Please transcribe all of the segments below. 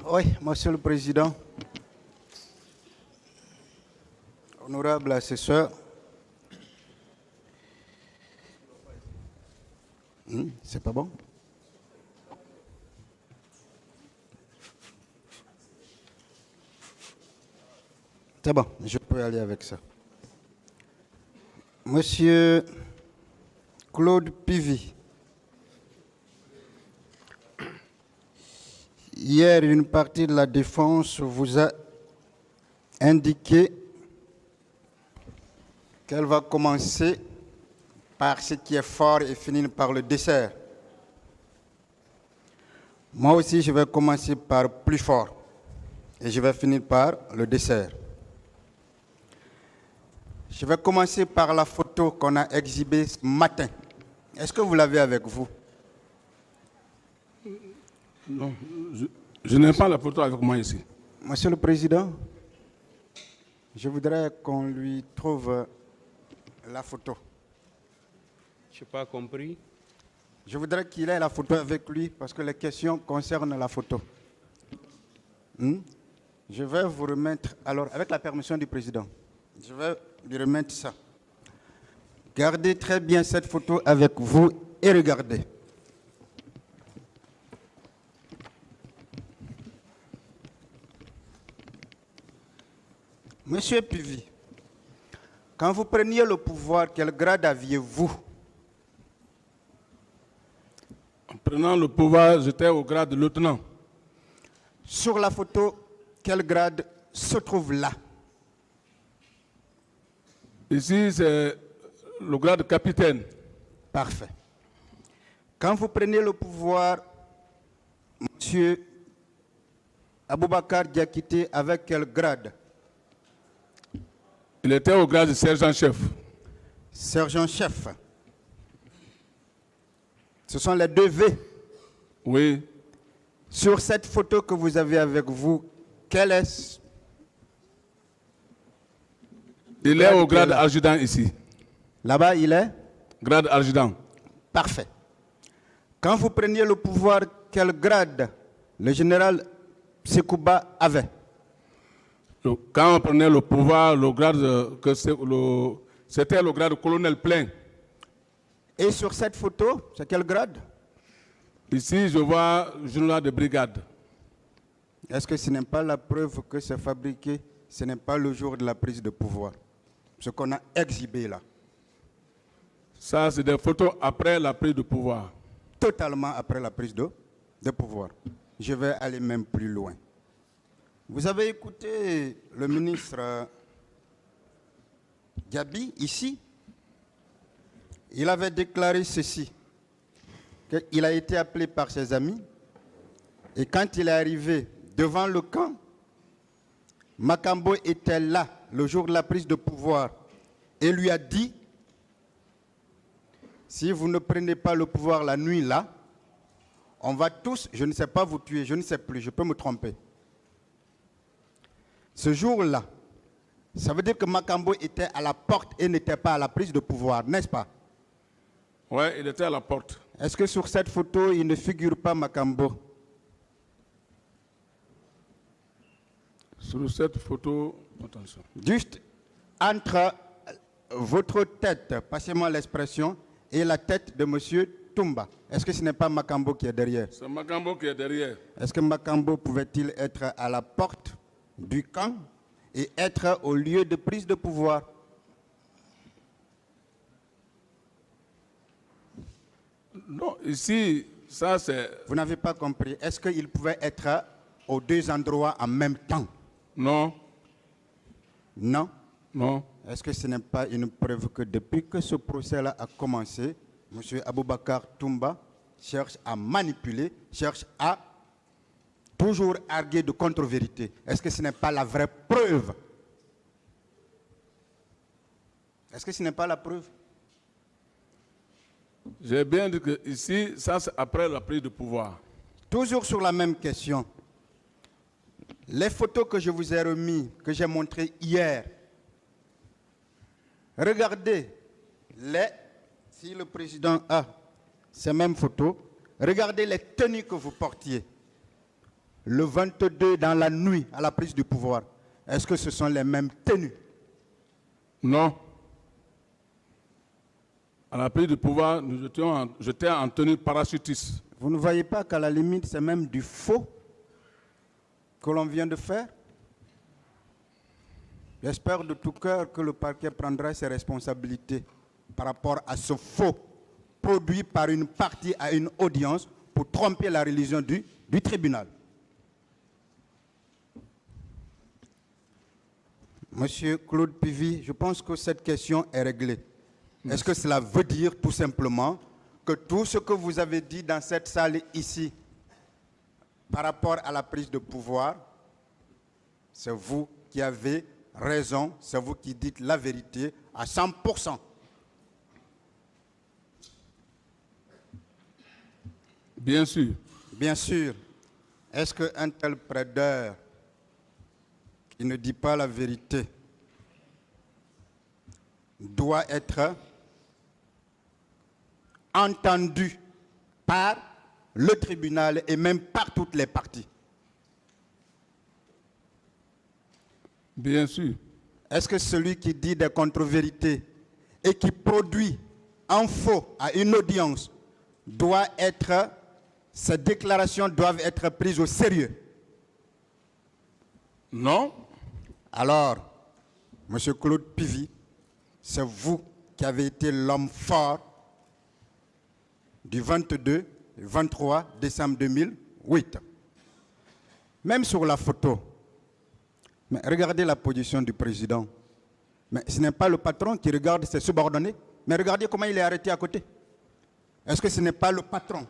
Oui, Monsieur le Président, honorables assesseurs, c'est pas bon? C'est bon, je peux aller avec ça. Monsieur Claude Pivy, hier, une partie de la défense vous a indiqué qu'elle va commencer par ce qui est fort et finir par le dessert. Moi aussi, je vais commencer par plus fort et je vais finir par le dessert. Je vais commencer par la photo qu'on a exhibée ce matin. Est-ce que vous l'avez avec vous? Non, je n'ai pas la photo avec moi ici. Monsieur le Président, je voudrais qu'on lui trouve la photo. Je n'ai pas compris. Je voudrais qu'il ait la photo avec lui parce que les questions concernent la photo. Je vais vous remettre, alors avec la permission du Président, je vais lui remettre ça. Gardez très bien cette photo avec vous et regardez. Monsieur Pivy, quand vous preniez le pouvoir, quel grade aviez-vous? En prenant le pouvoir, j'étais au grade de lieutenant. Sur la photo, quel grade se trouve là? Ici, c'est le grade de capitaine. Parfait. Quand vous prenez le pouvoir, monsieur Aboubakar Diakité, avec quel grade? Il était au grade de sergent-chef. Sergent-chef. Ce sont les deux V. Oui. Sur cette photo que vous avez avec vous, quel est? Il est au grade adjudant ici. Là-bas, il est? Grade adjudant. Parfait. Quand vous preniez le pouvoir, quel grade le général Sekouba avait? Quand on prenait le pouvoir, le grade c'était le grade de colonel plein. Et sur cette photo, c'est quel grade? Ici, je vois général de brigade. Est-ce que ce n'est pas la preuve que c'est fabriqué? Ce n'est pas le jour de la prise de pouvoir. Ce qu'on a exhibé là. Ça, c'est des photos après la prise de pouvoir. Totalement après la prise de pouvoir. Je vais aller même plus loin. Vous avez écouté le ministre Diaby ici. Il avait déclaré ceci, qu'il a été appelé par ses amis et quand il est arrivé devant le camp, Makambo était là le jour de la prise de pouvoir et lui a dit, si vous ne prenez pas le pouvoir la nuit là, on va tous, je ne sais pas vous tuer, je ne sais plus, je peux me tromper. Ce jour-là, ça veut dire que Makambo était à la porte et n'était pas à la prise de pouvoir, n'est-ce pas? Oui, il était à la porte. Est-ce que sur cette photo, il ne figure pas Makambo? Sur cette photo, attention. Juste entre votre tête, passez-moi l'expression, et la tête de M. Toumba. Est-ce que ce n'est pas Makambo qui est derrière? C'est Makambo qui est derrière. Est-ce que Makambo pouvait-il être à la porte du camp et être au lieu de prise de pouvoir? Non, ici, ça c'est... Vous n'avez pas compris. Est-ce qu'il pouvait être aux deux endroits en même temps? Non. Non. Non. Est-ce que ce n'est pas une preuve que depuis que ce procès-là a commencé, M. Aboubakar Toumba cherche à manipuler, cherche à toujours arguer de contre-vérité? Est-ce que ce n'est pas la vraie preuve? Est-ce que ce n'est pas la preuve? J'ai bien dit que ici, ça c'est après la prise de pouvoir. Toujours sur la même question. Les photos que je vous ai remises, que j'ai montrées hier, regardez si le président a ces mêmes photos, regardez les tenues que vous portiez. le 22 dans la nuit à la prise du pouvoir, est-ce que ce sont les mêmes tenues? Non. À la prise du pouvoir, j'étais en tenue parachutiste. Vous ne voyez pas qu'à la limite, c'est même du faux que l'on vient de faire? J'espère de tout cœur que le parquet prendra ses responsabilités par rapport à ce faux produit par une partie à une audience pour tromper la religion du tribunal. Monsieur Claude Pivy, je pense que cette question est réglée. Est-ce que cela veut dire tout simplement que tout ce que vous avez dit dans cette salle ici par rapport à la prise de pouvoir, c'est vous qui avez raison, c'est vous qui dites la vérité à 100%? Bien sûr. Bien sûr. Est-ce qu'un tel plaideur qui ne dit pas la vérité doit être entendu par le tribunal et même par toutes les parties? Bien sûr. Est-ce que celui qui dit des contre-vérités et qui produit en faux à une audience doit être, ces déclarations doivent être prises au sérieux? Non. Alors, M. Claude Pivy, c'est vous qui avez été l'homme fort du 22 et 23 décembre 2008. Même sur la photo, mais regardez la position du président. Mais ce n'est pas le patron qui regarde ses subordonnés, mais regardez comment il est arrêté à côté. Est-ce que ce n'est pas le patron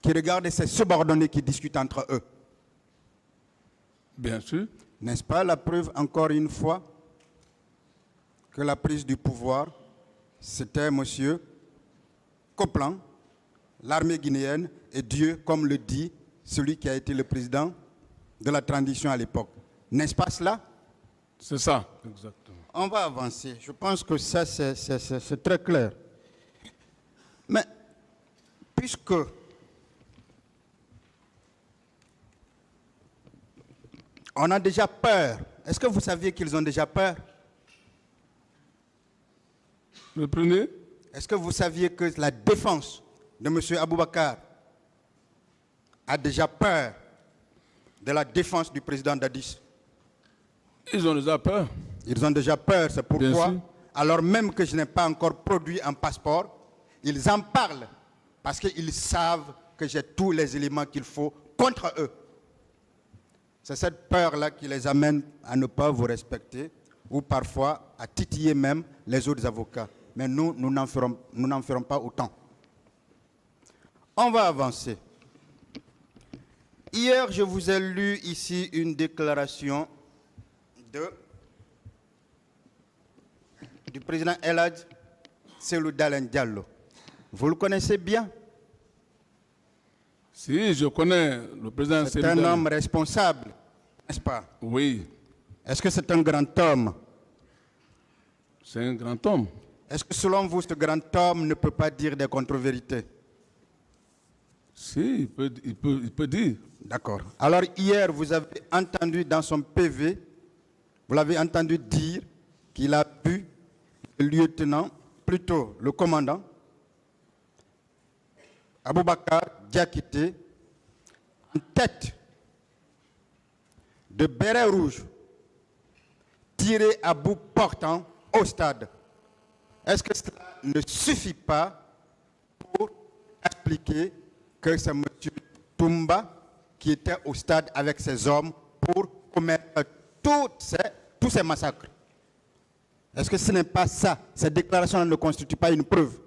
qui regarde ses subordonnés qui discutent entre eux? Bien sûr. N'est-ce pas la preuve, encore une fois, que la prise du pouvoir, c'était M. Coplan, l'armée guinéenne et Dieu, comme le dit celui qui a été le président de la transition à l'époque. N'est-ce pas cela? C'est ça. Exactement. On va avancer. Je pense que ça, c'est très clair. Mais, puisque on a déjà peur, est-ce que vous saviez qu'ils ont déjà peur? Reprenez. Est-ce que vous saviez que la défense de M. Aboubakar a déjà peur de la défense du président Dadis? Ils ont déjà peur. Ils ont déjà peur, c'est Bien pourquoi, sûr. alors même que je n'ai pas encore produit un passeport, ils en parlent parce qu'ils savent que j'ai tous les éléments qu'il faut contre eux. C'est cette peur-là qui les amène à ne pas vous respecter ou parfois à titiller même les autres avocats. Mais nous n'en ferons pas autant. On va avancer. Hier, je vous ai lu ici une déclaration du président El Hadj Cellou Dalein Diallo. Vous le connaissez bien? Si, je connais le président C'est Cellou un Dalein. homme responsable, n'est-ce pas? Oui, Est-ce que c'est un grand homme? c'est un grand homme. Est-ce que selon vous, ce grand homme ne peut pas dire des contre-vérités? Si, il peut dire. D'accord. Alors hier, vous avez entendu dans son PV, vous l'avez entendu dire qu'il a vu le lieutenant, plutôt le commandant, Aboubakar Diakité, en tête de béret rouge, tiré à bout portant au stade. Est-ce que cela ne suffit pas pour expliquer que c'est M. Toumba qui était au stade avec ses hommes pour commettre tous ces massacres? Est-ce que ce n'est pas ça? Cette déclaration ne constitue pas une preuve?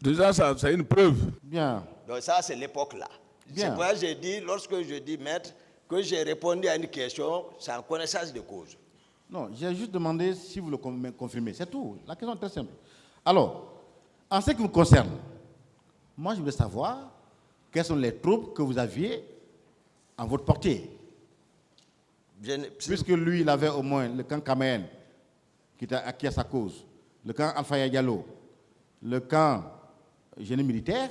Déjà, ça, c'est une preuve. Bien. Donc ça, c'est l'époque-là. Bien. C'est pourquoi j'ai dit, lorsque je dis maître, que j'ai répondu à une question sans connaissance de cause. Non, j'ai juste demandé si vous le confirmez. C'est tout. La question est très simple. Alors, en ce qui vous concerne, moi, je voulais savoir quelles sont les troupes que vous aviez en votre portée. Puisque lui, il avait au moins le camp Kamen, qui était acquis à sa cause, le camp Alpha Diallo, le camp génie militaire.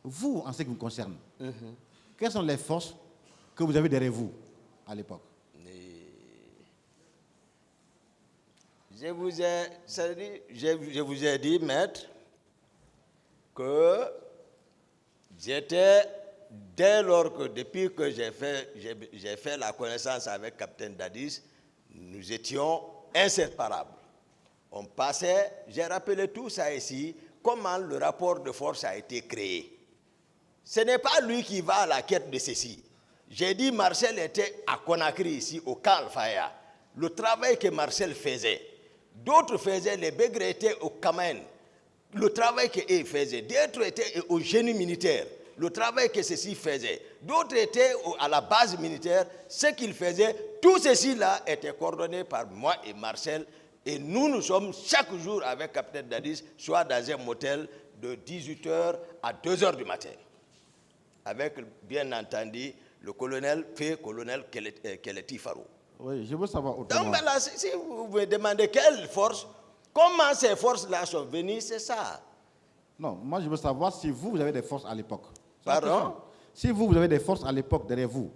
Vous, en ce qui vous concerne, quelles sont les forces que vous avez derrière vous à l'époque? Je vous ai dit, maître, que j'étais, dès lors que, depuis que j'ai fait la connaissance avec Capitaine Dadis, nous étions inséparables. On passait, j'ai rappelé tout ça ici, comment le rapport de force a été créé. Ce n'est pas lui qui va à la quête de ceci. J'ai dit Marcel était à Conakry ici, au camp Al-Faya. Le travail que Marcel faisait, d'autres faisaient, les Bègres étaient au Kamen. Le travail qu'ils faisaient, d'autres étaient au génie militaire. Le travail que ceci faisait, d'autres étaient à la base militaire. Ce qu'ils faisaient, tout ceci-là était coordonné par moi et Marcel. Et nous sommes chaque jour avec Capitaine Dadis, soit dans un motel de 18h à 2h du matin. Avec, bien entendu, le colonel Keleti Farou. Oui, je veux savoir autrement. Donc là, si vous me demandez quelle force, comment ces forces-là sont venues, c'est ça. Non, moi je veux savoir si vous avez des forces à l'époque. Pardon? Si vous avez des forces à l'époque derrière vous,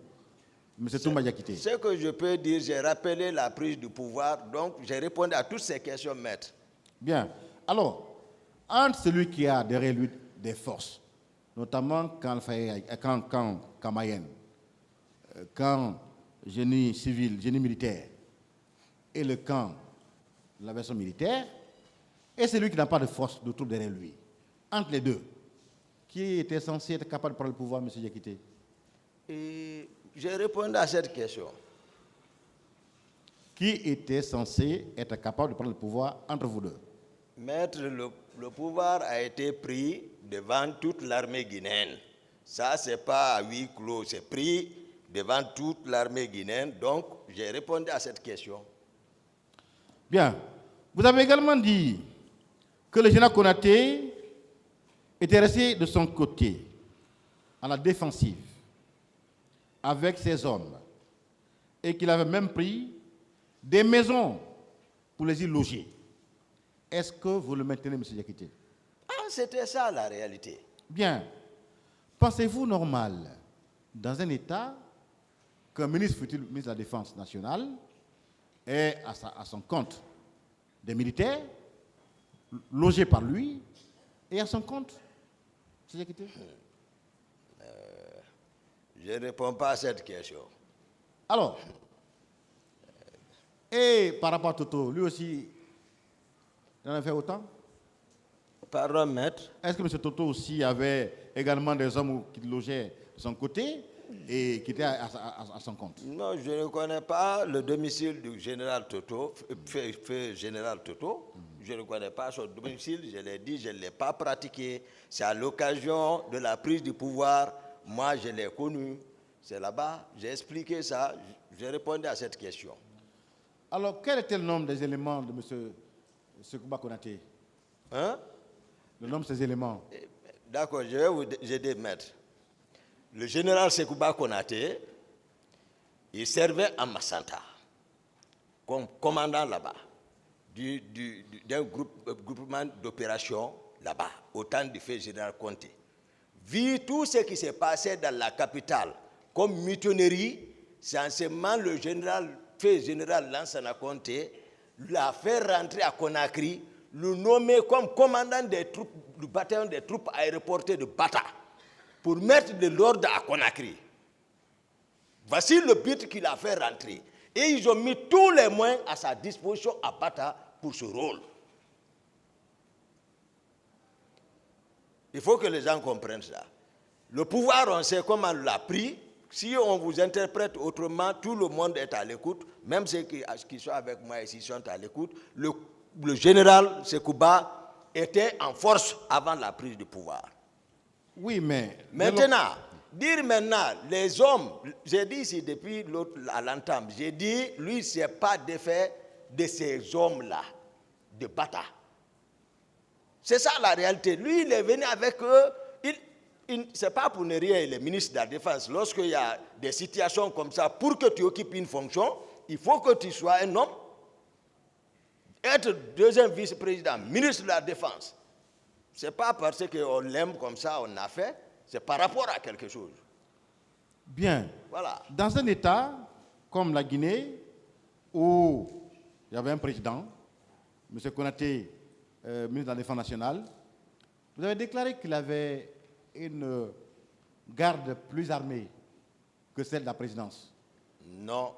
M. Touma Diakité. Ce que je peux dire, j'ai rappelé la prise du pouvoir, donc j'ai répondu à toutes ces questions, maître. Bien. Alors, entre celui qui a derrière lui des forces, notamment quand Mayenne, quand génie civil, génie militaire, et le camp, la version militaire, et celui qui n'a pas de force, de troupes derrière lui. Entre les deux, qui était censé être capable de prendre le pouvoir, M. Diakité? Et j'ai répondu à cette question. Qui était censé être capable de prendre le pouvoir entre vous deux? Maître, le pouvoir a été pris devant toute l'armée guinéenne. Ça, ce n'est pas à huis clos, c'est pris devant toute l'armée guinéenne. Donc, j'ai répondu à cette question. Bien. Vous avez également dit que le général Konaté était resté de son côté, à la défensive, avec ses hommes, et qu'il avait même pris des maisons pour les y loger. Est-ce que vous le maintenez, M. Diakité? Ah, c'était ça la réalité. Bien. Pensez-vous normal, dans un État, qu'un ministre, fut-il ministre de la Défense nationale, ait à son compte des militaires, logés par lui, et à son compte, M. Diakité? Je ne réponds pas à cette question. Alors, et par rapport à Toto, lui aussi, il en a fait autant? Pardon, maître? Est-ce que M. Toto aussi avait également des hommes qui logeaient de son côté et qui étaient à son compte? Non, je ne connais pas le domicile du général Toto, fait général Toto. Je ne connais pas son domicile, je l'ai dit, je ne l'ai pas pratiqué. C'est à l'occasion de la prise du pouvoir. Moi, je l'ai connu. C'est là-bas, j'ai expliqué ça, j'ai répondu à cette question. Alors, quel était le nombre des éléments de M. Sekouba Konaté? Hein? Le nombre de ces éléments? D'accord, je vais vous aider, maître. Le général Sekouba Konaté, il servait à Massanta, comme commandant là-bas, d'un groupement d'opérations là-bas, au temps du fait général Conté. Vu tout ce qui s'est passé dans la capitale, comme mutinerie, c'est en ce moment le fait général Lansana Conté l'a fait rentrer à Conakry, le nommer comme commandant des troupes, du bataillon des troupes aéroportées de Bata, pour mettre de l'ordre à Conakry. Voici le but qu'il a fait rentrer. Et ils ont mis tous les moyens à sa disposition à Bata pour ce rôle. Il faut que les gens comprennent ça. Le pouvoir, on sait comment on l'a pris. Si on vous interprète autrement, tout le monde est à l'écoute. Même ceux qui sont avec moi ici sont à l'écoute. Le général Sekouba était en force avant la prise du pouvoir. Oui, mais... Maintenant, les hommes, j'ai dit ici depuis à l'entame, j'ai dit, lui, ce n'est pas d'effet de ces hommes-là, de Bata. C'est ça la réalité. Lui, il est venu avec eux. Ce n'est pas pour ne rien, il est ministre de la Défense. Lorsqu'il y a des situations comme ça, pour que tu occupes une fonction, il faut que tu sois un homme. Être deuxième vice-président, ministre de la Défense, ce n'est pas parce qu'on l'aime comme ça, on a fait, c'est par rapport à quelque chose. Bien. Voilà. Dans un État comme la Guinée, où il y avait un président, M. Konaté, ministre de la Défense nationale, vous avez déclaré qu'il avait une garde plus armée que celle de la présidence. Non.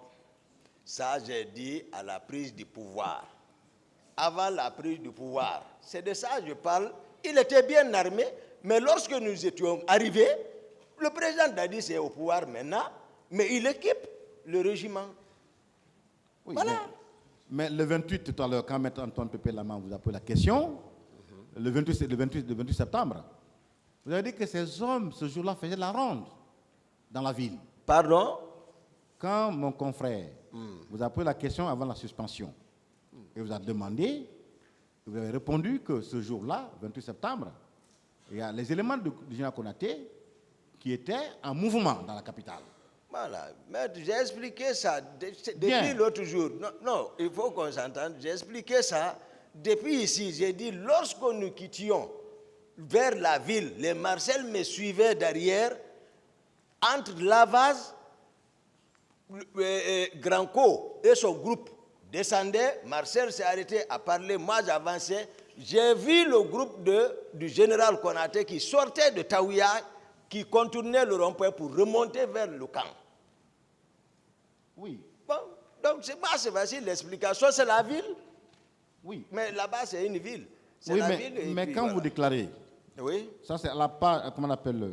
Ça, j'ai dit à la prise du pouvoir. Avant la prise du pouvoir. C'est de ça que je parle. Il était bien armé, mais lorsque nous étions arrivés, le président Dadis est au pouvoir maintenant, mais il équipe le régiment. Oui, Voilà. Mais le 28, tout à l'heure, quand M. Antoine Pépé Lama vous a posé la question, le 28 septembre, vous avez dit que ces hommes, ce jour-là, faisaient la ronde dans la ville. Pardon? Quand mon confrère vous a posé la question avant la suspension, et vous a demandé, vous avez répondu que ce jour-là, 28 septembre, il y a les éléments du général Konaté qui étaient en mouvement dans la capitale. Voilà. Mais j'ai expliqué ça depuis Bien. l'autre jour. Non, non, il faut qu'on s'entende. J'ai expliqué ça depuis ici. J'ai dit, lorsque nous quittions vers la ville, les Marcel me suivaient derrière, entre Lavaz, Granco et son groupe descendaient. Marcel s'est arrêté à parler, moi j'avançais. J'ai vu le groupe du général Konaté qui sortait de Taouia, qui contournait le rond-point pour remonter vers le camp. Oui, Bon, donc c'est facile, l'explication c'est la ville. oui. Mais là-bas c'est une ville. C'est Oui, la ville. Et mais puis, quand voilà. vous déclarez, Oui, ça c'est à la page, comment on appelle,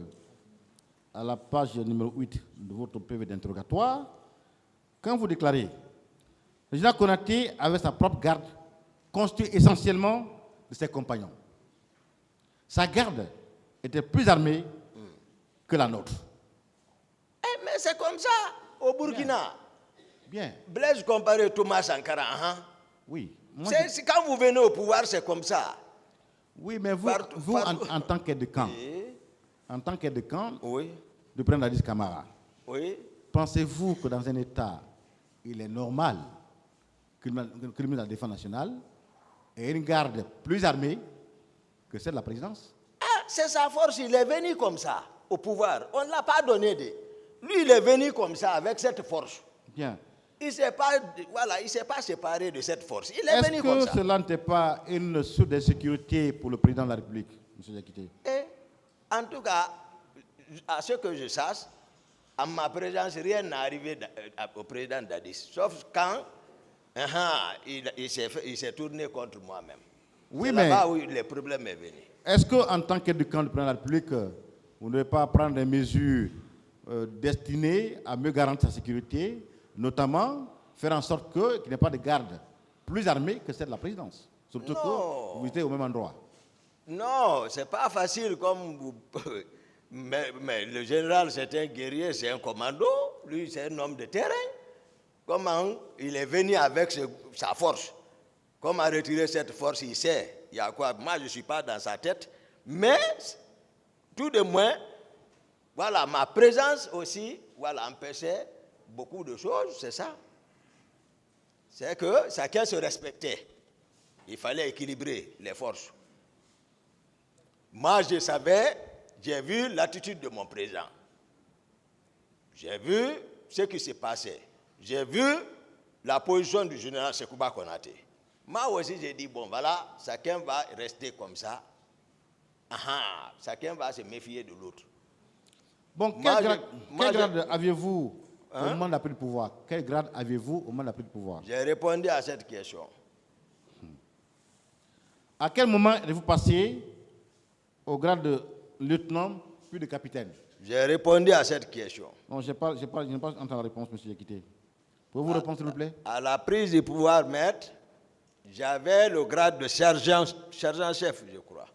à la page numéro 8 de votre PV d'interrogatoire, quand vous déclarez, le général Konaté avait sa propre garde, constituée essentiellement de ses compagnons. Sa garde était plus armée que la nôtre. eh, mais c'est comme ça au Burkina. Bien, Blaise comparé Thomas Sankara. Hein? oui. Moi, C'est quand vous venez au pouvoir, c'est comme ça. oui, mais vous, Partout, vous partout. en tant qu'aide de camp, Oui, en tant qu'aide de camp oui, de prendre Dadis Camara, oui. pensez-vous que dans un État, il est normal que le ministre de la Défense nationale ait une garde plus armée que celle de la présidence? Ah, c'est sa force, il est venu comme ça au pouvoir. On ne l'a pas donné. Lui, il est venu comme ça avec cette force. Bien. Il ne s'est pas, voilà, il s'est pas séparé de cette force. Il est venu comme Est-ce ça. que cela n'était pas une source d'insécurité pour le président de la République, M. Diakité? Et, en tout cas, à ce que je sache, à ma présence, rien n'est arrivé au président Dadis. Sauf quand il s'est tourné contre moi-même. Oui, C'est mais là-bas où le problème est venu. est-ce qu'en tant qu'aide de camp du président de la République, vous ne devez pas prendre des mesures destinées à mieux garantir sa sécurité, notamment faire en sorte qu'il n'y ait pas de garde plus armée que celle de la présidence? Surtout Non. que vous êtes au même endroit. Non, c'est pas facile comme vous... mais le général, c'est un guerrier, c'est un commando. Lui, c'est un homme de terrain. Comment il est venu avec sa force? Comment retirer cette force? Il sait. Il y a quoi? Moi, je ne suis pas dans sa tête. Mais, tout de moins, voilà, ma présence aussi, voilà, empêchait beaucoup de choses, c'est ça. C'est que chacun se respectait. Il fallait équilibrer les forces. Moi, je savais, j'ai vu l'attitude de mon président. J'ai vu ce qui s'est passé. J'ai vu la position du général Sekouba Konaté. Moi aussi, j'ai dit, bon, voilà, chacun va rester comme ça. Chacun va se méfier de l'autre. Bon, quel grade aviez-vous au moment de la prise du pouvoir? Quel grade aviez-vous au moment de la prise du pouvoir? J'ai répondu à cette question. À quel moment êtes-vous passé au grade de lieutenant puis de capitaine? J'ai répondu à cette question. Non, je n'ai pas entendu la réponse, M. Diakité. Pouvez-vous répondre, s'il vous plaît? À la prise du pouvoir, maître, j'avais le grade de sergent-chef, je crois.